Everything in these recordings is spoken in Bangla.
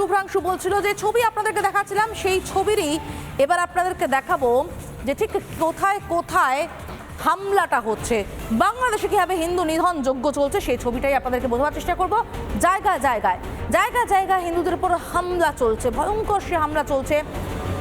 শুভ্রাংশু বলছিল যে ছবি আপনাদেরকে দেখাচ্ছিলাম, সেই ছবিরই এবার আপনাদেরকে দেখাবো যে ঠিক কোথায় কোথায় হামলাটা হচ্ছে, বাংলাদেশে কিভাবে হিন্দু নিধন যজ্ঞ চলছে সেই ছবিটাই আপনাদেরকে বোঝাবার চেষ্টা করব। জায়গায় জায়গায় জায়গায় জায়গায় হিন্দুদের উপর হামলা চলছে, ভয়ঙ্কর সে হামলা চলছে।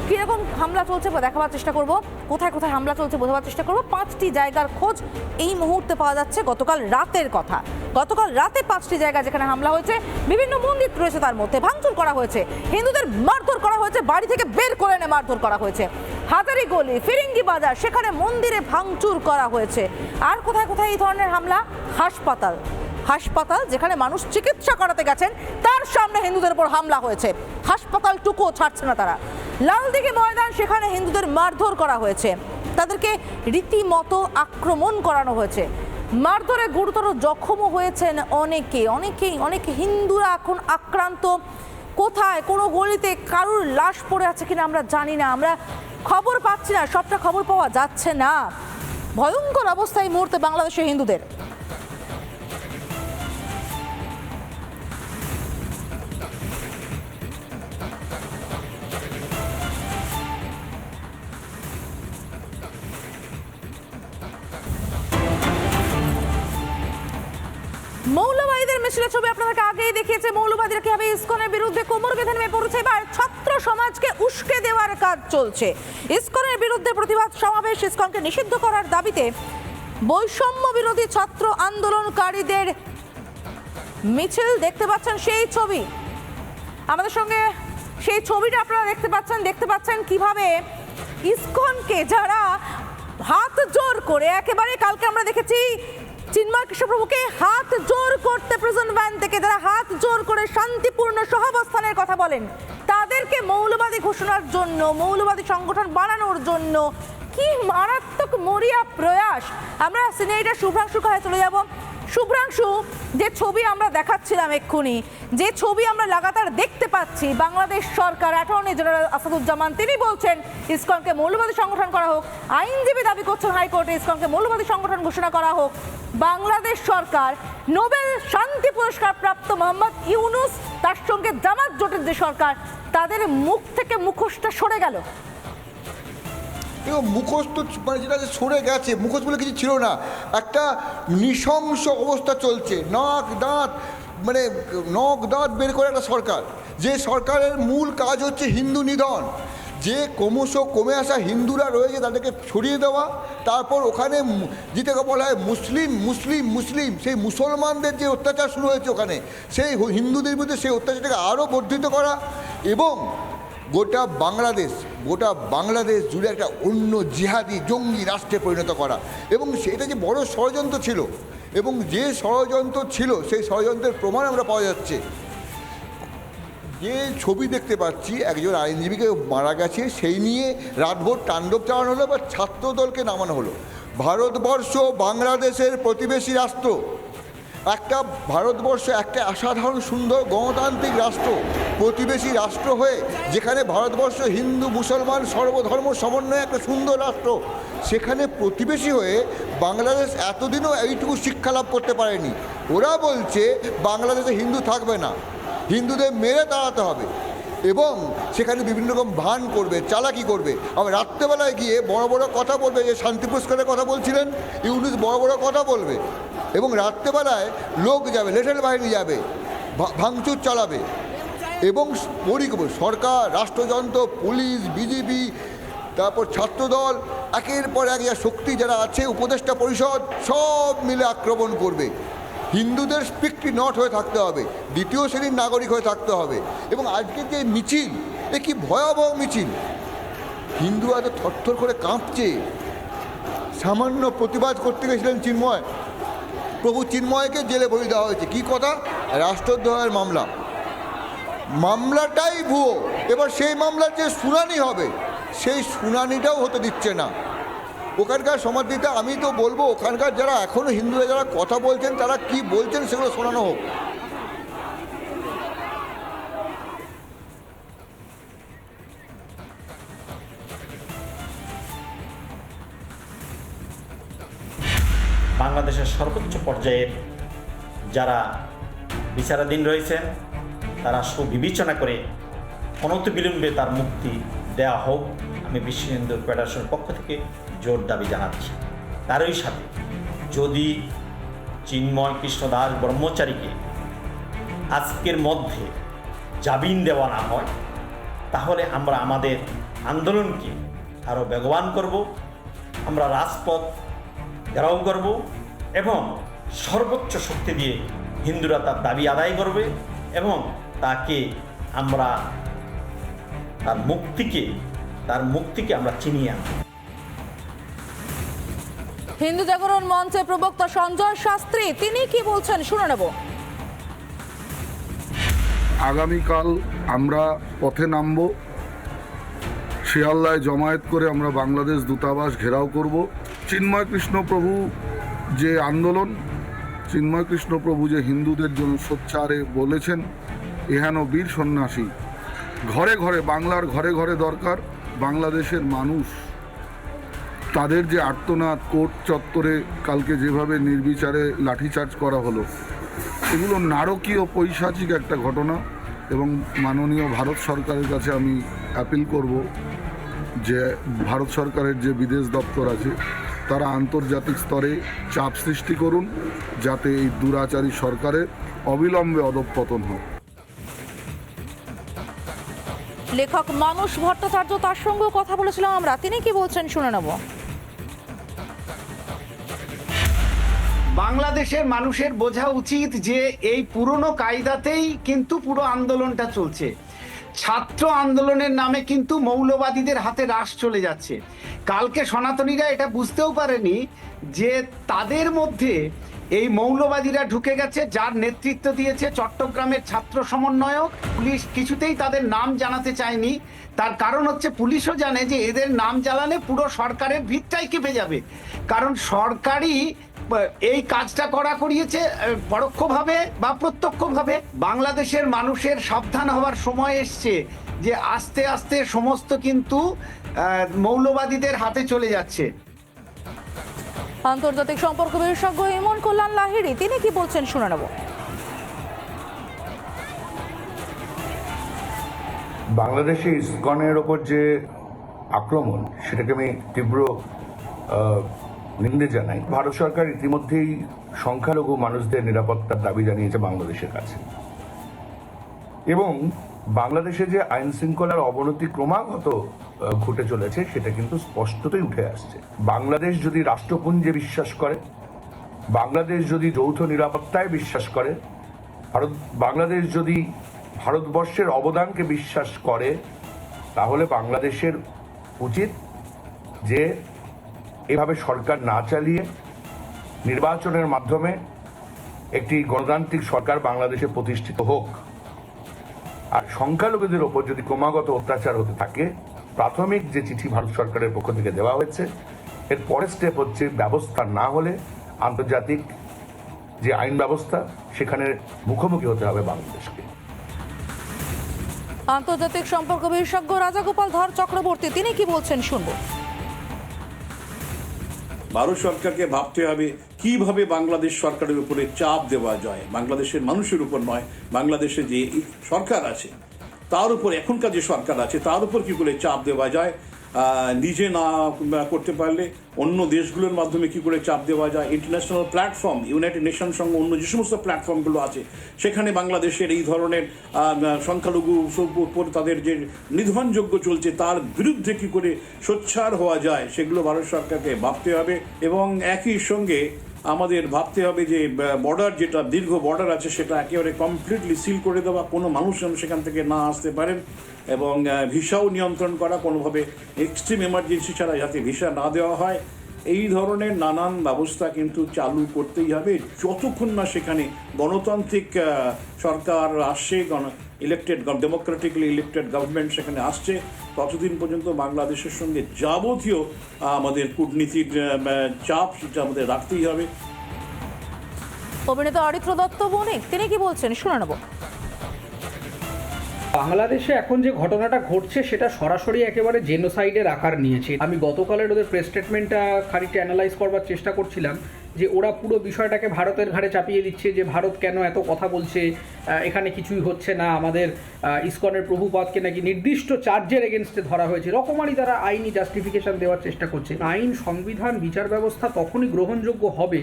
কিরকম হামলা চলছে দেখাবার চেষ্টা করব, কোথায় কোথায় হামলা চলছে বোঝাবার চেষ্টা করব। 5টি জায়গার খোঁজ এই মুহূর্তে পাওয়া যাচ্ছে, গতকাল রাতের কথা। গতকাল রাতে 5টি জায়গা যেখানে হামলা হয়েছে, বিভিন্ন মন্দির রয়েছে তার মধ্যে, ভাঙচুর করা হয়েছে, হিন্দুদের মারধর করা হয়েছে, বাড়ি থেকে বের করে এনে মারধর করা হয়েছে। হাজারি গলি, ফিরিঙ্গি বাজার, সেখানে মন্দিরে ভাঙচুর করা হয়েছে। আর কোথায় কোথায় এই ধরনের হামলা? হাসপাতাল, হাসপাতাল যেখানে মানুষ চিকিৎসা করাতে গেছেন তার সামনে হিন্দুদের উপর হামলা হয়েছে, হাসপাতালটুকুও ছাড়ছে না তারা। লালদিঘি ময়দান, সেখানে হিন্দুদের মারধর করা হয়েছে, তাদেরকে রীতিমতো আক্রমণ করানো হয়েছে, মারধরে গুরুতর জখমও হয়েছেন অনেক হিন্দুরা এখন আক্রান্ত। কোথায় কোনো গলিতে কারুর লাশ পড়ে আছে কিনা আমরা জানি না, আমরা খবর পাচ্ছি না, সবটা খবর পাওয়া যাচ্ছে না। ভয়ঙ্কর অবস্থা এই মুহূর্তে বাংলাদেশের হিন্দুদের। মৌলবাদীদের মিছিলের ছবি আপনাদেরকে আগেই দেখিয়েছে। মৌলবাদীরা কিভাবে ইসকনের বিরুদ্ধে কোমর বেঁধে নেমে পড়েছে। এবার ছাত্র সমাজকে উস্কে দেওয়ার কাজ চলছে। ইসকনের বিরুদ্ধে প্রতিবাদ সমাবেশ, ইসকনকে নিষিদ্ধ করার দাবিতে বৈষম্য বিরোধী ছাত্র আন্দোলনকারীদের মিছিল দেখতে পাচ্ছেন সেই ছবি আমাদের সঙ্গে, সেই ছবিটা আপনারা দেখতে পাচ্ছেন কিভাবে ইসকনকে যারা হাত জোর করে, একেবারে কালকে আমরা দেখেছি চিন্ময় কৃষ্ণপ্রভুকে হাত জোর করতে প্রিজন ভ্যান থেকে যারা হাত জোর করে শান্তিপূর্ণ সহাবস্থানের কথা বলেন, তাদেরকে মৌলবাদী ঘোষণার জন্য, মৌলবাদী সংগঠন বানানোর জন্য কি মারাত্মক মরিয়া প্রয়াস। আমরা সিনেটর শুভ্রাংশু কাছে চলে যাব। শুভ্রাংশু, যে ছবি আমরা দেখাচ্ছিলাম এক্ষুনি, যে ছবি আমরা লাগাতার দেখতে পাচ্ছি, বাংলাদেশ সরকার অ্যাটর্নি জেনারেল আসাদুজ্জামান তিনি বলছেন ইসকনকে মৌলবাদী সংগঠন করা হোক, আইনজীবী দাবি করছেন হাইকোর্টে ইসকনকে মৌলবাদী সংগঠন ঘোষণা করা হোক। বাংলাদেশ সরকার, নোবেল শান্তি পুরস্কার প্রাপ্ত মোহাম্মদ ইউনুস, তার সঙ্গে জামাত জোটের যে সরকার, তাদের মুখ থেকে মুখোশটা সরে গেল। মুখোশ তো মানে যেটা সরে গেছে, মুখোশ বলে কিছু ছিল না, একটা নৃশংস অবস্থা চলছে। নাক দাঁত বের করে একটা সরকার, যে সরকারের মূল কাজ হচ্ছে হিন্দু নিধন, যে ক্রমশ কমে আসা হিন্দুরা রয়েছে তাদেরকে সরিয়ে দেওয়া, তারপর ওখানে যেটাকে বলা হয় মুসলিম সেই মুসলমানদের যে অত্যাচার শুরু হয়েছে ওখানে, সেই হিন্দুদের বিরুদ্ধে সেই অত্যাচারটাকে আরও বর্ধিত করা, এবং গোটা বাংলাদেশ জুড়ে একটা অন্য জিহাদি জঙ্গি রাষ্ট্রে পরিণত করা। এবং সেটা যে বড় ষড়যন্ত্র ছিল, এবং যে ষড়যন্ত্র ছিল সেই ষড়যন্ত্রের প্রমাণ আমরা পাওয়া যাচ্ছে। যে ছবি দেখতে পাচ্ছি, একজন আইনজীবীকে মারা গেছে, সেই নিয়ে রাতভর তাণ্ডব চালানো হলো বা ছাত্রদলকে নামানো হলো। ভারতবর্ষ বাংলাদেশের প্রতিবেশী রাষ্ট্র, ভারতবর্ষ একটা অসাধারণ সুন্দর গণতান্ত্রিক রাষ্ট্র, প্রতিবেশী রাষ্ট্র হয়ে যেখানে ভারতবর্ষ হিন্দু মুসলমান সর্বধর্ম সমন্বয়ে একটা সুন্দর রাষ্ট্র, সেখানে প্রতিবেশী হয়ে বাংলাদেশ এতদিনও এইটুকু শিক্ষা লাভ করতে পারেনি। ওরা বলছে বাংলাদেশে হিন্দু থাকবে না, হিন্দুদের মেরে তাড়াতে হবে, এবং সেখানে বিভিন্ন রকম ভান করবে, চালাকি করবে। আবার রাত্রেবেলায় গিয়ে বড় বড় কথা বলবে, যে শান্তি পুরস্কারের কথা বলছিলেন ইউনুস, বড় বড় কথা বলবে, এবং রাত্রেবেলায় লোক যাবে, লেটেল বাহিনী যাবে, ভাঙচুর চালাবে, এবং সরকার, রাষ্ট্রযন্ত্র, পুলিশ, বিজেপি, তারপর ছাত্রদল, একের পর এক শক্তি যারা আছে, উপদেষ্টা পরিষদ, সব মিলে আক্রমণ করবে। হিন্দুদের স্পিকটি নট হয়ে থাকতে হবে, দ্বিতীয় শ্রেণীর নাগরিক হয়ে থাকতে হবে। এবং আজকে যে মিছিল, এ কি ভয়াবহ মিছিল, হিন্দুরা তো থরথর করে কাঁপছে। সামান্য প্রতিবাদ করতে গেছিলেন চিন্ময়, প্রভু চিন্ময়কে জেলে ভরে দেওয়া হয়েছে। কি কথা? রাষ্ট্রদ্রোহের মামলাটাই ভুয়ো। এবার সেই মামলার যে শুনানি হবে, সেই শুনানিটাও হতে দিচ্ছে না। ওখানকার সমাধিটা, আমি তো বলবো ওখানকার যারা এখনও হিন্দুরা যারা কথা বলছেন, তারা কি বলছেন সেগুলো শোনানো হোক। বাংলাদেশের সর্বোচ্চ পর্যায়ের যারা বিচারাধীন রয়েছেন, তারা সুবিবেচনা করে অনতিবিলম্বে তার মুক্তি দেওয়া হোক। আমি বিশ্ব হিন্দু ফেডারেশনের পক্ষ থেকে জোর দাবি জানাচ্ছি। তারই সাথে যদি চিন্ময় কৃষ্ণ দাস ব্রহ্মচারীকে আজকের মধ্যে জামিন দেওয়া না হয়, তাহলে আমরা আমাদের আন্দোলনকে আরও বেগবান করব, আমরা রাজপথ ঘেরাও করব এবং সর্বোচ্চ শক্তি দিয়ে হিন্দুরা তার দাবি আদায় করবে এবং তাকে আমরা তার মুক্তিকে আমরা চিনিয়ে আনব। হিন্দু জাগরণ মঞ্চের প্রবক্তা সঞ্জয় শাস্ত্রী তিনি কি বলছেন শুনে নেব। আগামীকাল আমরা পথে নামব, শিয়ালদায় জমায়েত করে আমরা বাংলাদেশ দূতাবাস ঘেরাও করব। চিন্ময় কৃষ্ণ প্রভু যে আন্দোলন, চিন্ময় কৃষ্ণ প্রভু যে হিন্দুদের জন্য সোচ্চারে বলেছেন, এহেন বীর সন্ন্যাসী ঘরে ঘরে, বাংলার ঘরে ঘরে দরকার। বাংলাদেশের মানুষ তাদের যে আর্তনাদ, কোর্ট চত্বরে কালকে যেভাবে নির্বিচারে লাঠিচার্জ করা হলো, এগুলো নারকীয় পৈশাচিক একটা ঘটনা। এবং মাননীয় ভারত সরকারের কাছে আমি অ্যাপিল করব যে ভারত সরকারের যে বিদেশ দপ্তর আছে তারা আন্তর্জাতিক স্তরে চাপ সৃষ্টি করুন, যাতে এই দুরাচারী সরকারের অবিলম্বে অধঃপতন হয়। লেখক মানস ভট্টাচার্য, তার সঙ্গেও কথা বলেছিলাম আমরা, তিনি কি বলছেন শুনে নেব। বাংলাদেশের মানুষের বোঝা উচিত যে এই পুরনো কায়দাতেই কিন্তু পুরো আন্দোলনটা চলছে। ছাত্র আন্দোলনের নামে কিন্তু মৌলবাদীদের হাতে রাশ চলে যাচ্ছে। কালকে সনাতনীরা এটা বুঝতেও পারেনি যে তাদের মধ্যে এই মৌলবাদীরা ঢুকে গেছে, যার নেতৃত্ব দিয়েছে চট্টগ্রামের ছাত্র সমন্বয়ক। পুলিশ কিছুতেই তাদের নাম জানাতে চায়নি, তার কারণ হচ্ছে পুলিশও জানে যে এদের নাম জ্বালালে পুরো সরকারের ভিতটাই কেঁপে যাবে। কারণ সরকারই এই কাজটা করিয়েছে পরোক্ষভাবে বা প্রত্যক্ষভাবে। বাংলাদেশের মানুষের সাবধান হওয়ার সময় এসছে যে আস্তে আস্তে সমস্ত কিন্তু মৌলবাদীদের হাতে চলে যাচ্ছে। আন্তর্জাতিক সম্পর্ক বিশেষজ্ঞ ইমন কল্যাণ লাহিড়ী তিনি কি বলছেন শুনে নেব। বাংলাদেশে ইসকনের ওপর যে আক্রমণ, সেটাকে আমি তীব্র নিন্দে জানাই। ভারত সরকার ইতিমধ্যেই সংখ্যালঘু মানুষদের নিরাপত্তার দাবি জানিয়েছে বাংলাদেশের কাছে, এবং বাংলাদেশে যে আইন শৃঙ্খলার অবনতি ক্রমাগত ঘটে চলেছে সেটা কিন্তু স্পষ্টতই উঠে আসছে। বাংলাদেশ যদি রাষ্ট্রপুঞ্জে বিশ্বাস করে, বাংলাদেশ যদি যৌথ নিরাপত্তায় বিশ্বাস করে, বাংলাদেশ যদি ভারতবর্ষের অবদানকে বিশ্বাস করে, তাহলে বাংলাদেশের উচিত যে এভাবে সরকার না চালিয়ে নির্বাচনের মাধ্যমে একটি গণতান্ত্রিক সরকার বাংলাদেশে প্রতিষ্ঠিত হোক। আর সংখ্যালঘুদের ওপর যদি ক্রমাগত অত্যাচার হতে থাকে, প্রাথমিক যে চিঠি ভারত সরকারের পক্ষ থেকে দেওয়া হয়েছে, এর পরের স্টেপ হচ্ছে ব্যবস্থা না হলে আন্তর্জাতিক যে আইন ব্যবস্থা, সেখানে মুখোমুখি হতে হবে বাংলাদেশকে। আন্তর্জাতিক সম্পর্ক বিশেষজ্ঞ রাজাগোপাল ধর চক্রবর্তী তিনি কি বলছেন শুনবো। ভারত সরকারকে ভাবতে হবে কিভাবে বাংলাদেশ সরকারের উপরে চাপ দেওয়া যায়, বাংলাদেশের মানুষের উপর নয়, বাংলাদেশে যে সরকার আছে তার উপর, এখনকার যে সরকার আছে তার উপর কি করে চাপ দেওয়া যায়। নিজে না করতে পারলে অন্য দেশগুলোর মাধ্যমে কি করে চাপ দেওয়া যায়। ইন্টারন্যাশনাল প্ল্যাটফর্ম, ইউনাইটেড নেশন সঙ্গে অন্য যে সমস্ত প্ল্যাটফর্মগুলো আছে, সেখানে বাংলাদেশের এই ধরনের সংখ্যালঘু উপর তাদের যে নিধনযজ্ঞ চলছে তার বিরুদ্ধে কি করে সোচ্চার হওয়া যায়, সেগুলো ভারত সরকারকে ভাবতে হবে। এবং একই সঙ্গে আমাদের ভাবতে হবে যে বর্ডার, যেটা দীর্ঘ বর্ডার আছে, সেটা একেবারে কমপ্লিটলি সিল করে দেওয়া, কোনো মানুষ যেন সেখান থেকে না আসতে পারেন, এবং ভিসাও নিয়ন্ত্রণ করা, কোনোভাবে এক্সট্রিম এমার্জেন্সি ছাড়া যাতে ভিসা না দেওয়া হয়। এই ধরনের নানান ব্যবস্থা কিন্তু চালু করতেই হবে যতক্ষণ না সেখানে গণতান্ত্রিক সরকার আসছে, ডেমোক্রেটিকলি ইলেক্টেড গভর্নমেন্ট সেখানে আসছে, ততদিন পর্যন্ত বাংলাদেশের সঙ্গে যাবতীয় আমাদের কূটনীতির চাপ সেটা আমাদের রাখতেই হবে। অভিনেতা অরিত্র দত্ত বণিক তিনি কি বলছেন শুনে নেব। বাংলাদেশে এখন যে ঘটনাটা ঘটছে সেটা সরাসরি একেবারে জেনোসাইডের আকার নিয়েছে। আমি গতকালের ওদের প্রেস স্টেটমেন্টটা খানিকটা অ্যানালাইজ করবার চেষ্টা করছিলাম। যে ওরা পুরো বিষয়টাকে ভারতের ঘাড়ে চাপিয়ে দিচ্ছে, যে ভারত কেন এত কথা বলছে, এখানে কিছুই হচ্ছে না, আমাদের ইসকনের প্রভুপাদকে নাকি নির্দিষ্ট চার্জের এগেনস্টে ধরা হয়েছে, রকমারি তারা আইনি জাস্টিফিকেশন দেওয়ার চেষ্টা করছে। আইন, সংবিধান, বিচার ব্যবস্থা তখনই গ্রহণযোগ্য হবে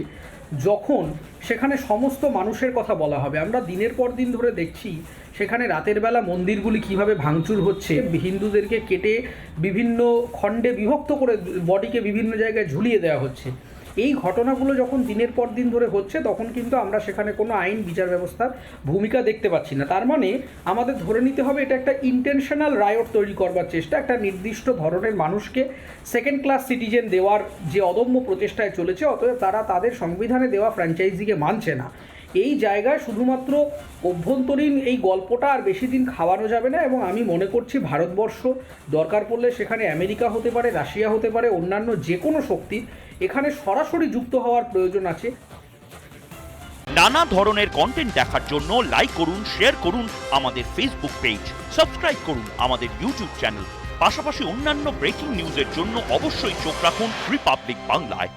যখন সেখানে সমস্ত মানুষের কথা বলা হবে। আমরা দিনের পর দিন ধরে দেখছি সেখানে রাতের বেলা মন্দিরগুলি কিভাবে ভাঙচুর হচ্ছে, হিন্দুদেরকে কেটে বিভিন্ন খণ্ডে বিভক্ত করে বডিকে বিভিন্ন জায়গায় ঝুলিয়ে দেওয়া হচ্ছে। এই ঘটনাগুলো যখন দিনের পর দিন ধরে হচ্ছে তখন কিন্তু আমরা সেখানে কোনো আইন, বিচার ব্যবস্থার ভূমিকা দেখতে পাচ্ছি না। তার মানে আমাদের ধরে নিতে হবে এটা একটা ইন্টেনশনাল রায়ট তৈরি করবার চেষ্টা, একটা নির্দিষ্ট ধরনের মানুষকে সেকেন্ড ক্লাস সিটিজেন দেওয়ার যে অদম্য প্রচেষ্টায় চলেছে। অতএব তারা তাদের সংবিধানে দেওয়া ফ্র্যাঞ্চাইজিকে মানছে না। এই জায়গায় শুধুমাত্র অভ্যন্তরীণ এই গল্পটা আর বেশি দিন খাওয়ানো যাবে না, এবং আমি মনে করছি ভারতবর্ষ দরকার পড়লে সেখানে আমেরিকা হতে পারে, রাশিয়া হতে পারে, অন্যান্য যে কোনো শক্তি এখানে সরাসরি যুক্ত হওয়ার প্রয়োজন আছে। নানা ধরনের কন্টেন্ট দেখার জন্য লাইক করুন, শেয়ার করুন আমাদের ফেসবুক পেজ, সাবস্ক্রাইব করুন আমাদের ইউটিউব চ্যানেল। পাশাপাশি অন্যান্য ব্রেকিং নিউজের জন্য অবশ্যই চোখ রাখুন রিপাবলিক বাংলায়।